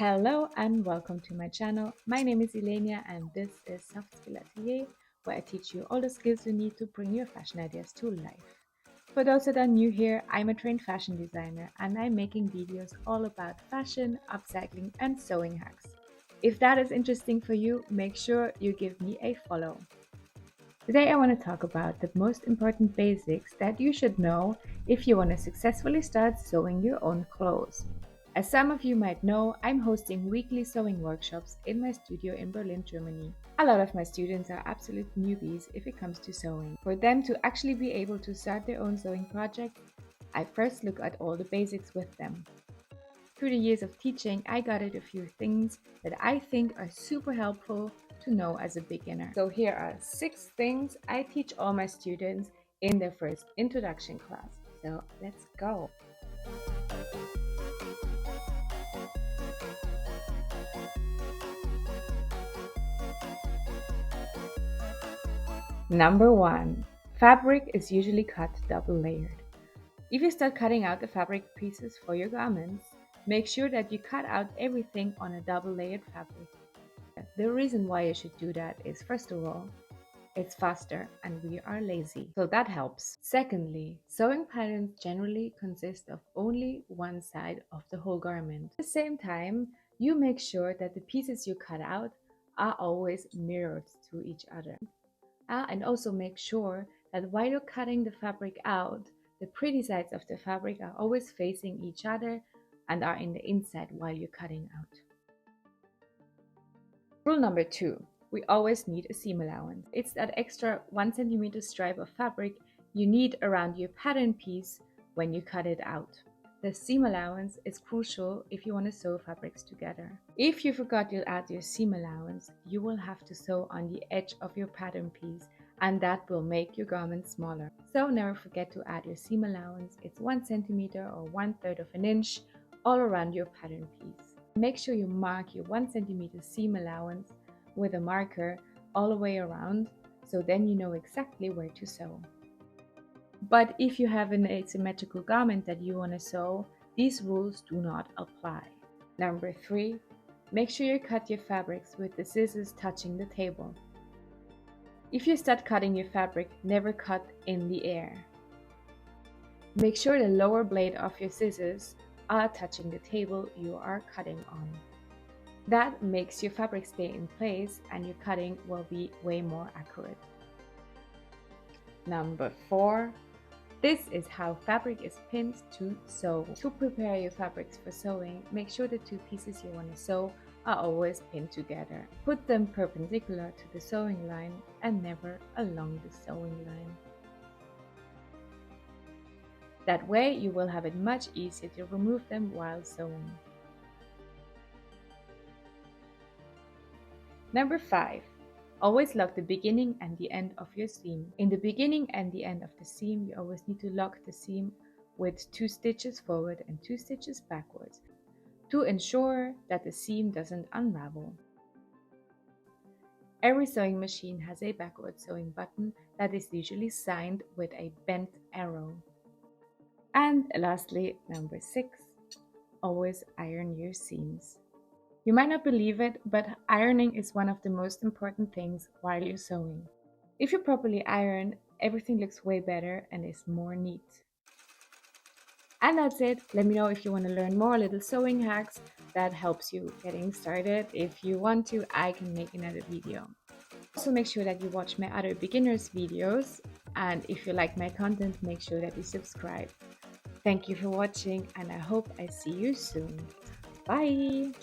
Hello and welcome to my channel. My name is Elenia and this is Successfully, where I teach you all the skills you need to bring your fashion ideas to life. For those that are new here, I'm a trained fashion designer and I'm making videos all about fashion, upcycling and sewing hacks. If that is interesting for you, make sure you give me a follow. Today I want to talk about the most important basics that you should know if you want to successfully start sewing your own clothes. As some of you might know, I'm hosting weekly sewing workshops in my studio in Berlin, Germany. A lot of my students are absolute newbies if it comes to sewing. For them to actually be able to start their own sewing project, I first look at all the basics with them. Through the years of teaching, I got a few things that I think are super helpful to know as a beginner. So here are 6 things I teach all my students in their first introduction class. So let's go. Number 1. Fabric is usually cut double layered. If you start cutting out the fabric pieces for your garments, make sure that you cut out everything on a double layered fabric. The reason why you should do that is, first of all, it's faster and we are lazy, so that helps. Secondly, sewing patterns generally consist of only one side of the whole garment. At the same time, you make sure that the pieces you cut out are always mirrored to each other. And also make sure that while you're cutting the fabric out, the pretty sides of the fabric are always facing each other and are in the inside while you're cutting out. Rule number 2. We always need a seam allowance. It's that extra 1 cm stripe of fabric you need around your pattern piece when you cut it out. The seam allowance is crucial if you want to sew fabrics together. If you forgot to add your seam allowance, you will have to sew on the edge of your pattern piece and that will make your garment smaller. So never forget to add your seam allowance. It's 1 cm or 1/3 of an inch all around your pattern piece. Make sure you mark your 1 cm seam allowance with a marker all the way around, so then you know exactly where to sew. But if you have an asymmetrical garment that you want to sew, these rules do not apply. Number 3. Make sure you cut your fabrics with the scissors touching the table. If you start cutting your fabric, never cut in the air. Make sure the lower blade of your scissors are touching the table you are cutting on. That makes your fabric stay in place and your cutting will be way more accurate. Number 4. This is how fabric is pinned to sew. To prepare your fabrics for sewing, make sure the 2 pieces you want to sew are always pinned together. Put them perpendicular to the sewing line and never along the sewing line. That way you will have it much easier to remove them while sewing. Number 5. Always lock the beginning and the end of your seam. In the beginning and the end of the seam, you always need to lock the seam with 2 stitches forward and 2 stitches backwards to ensure that the seam doesn't unravel. Every sewing machine has a backward sewing button that is usually signed with a bent arrow. And lastly, number 6, always iron your seams. You might not believe it, but ironing is one of the most important things while you're sewing. If you properly iron, everything looks way better and is more neat. And that's it. Let me know if you want to learn more little sewing hacks that helps you getting started. If you want to, I can make another video. Also make sure that you watch my other beginners videos, and if you like my content, make sure that you subscribe. Thank you for watching and I hope I see you soon. Bye!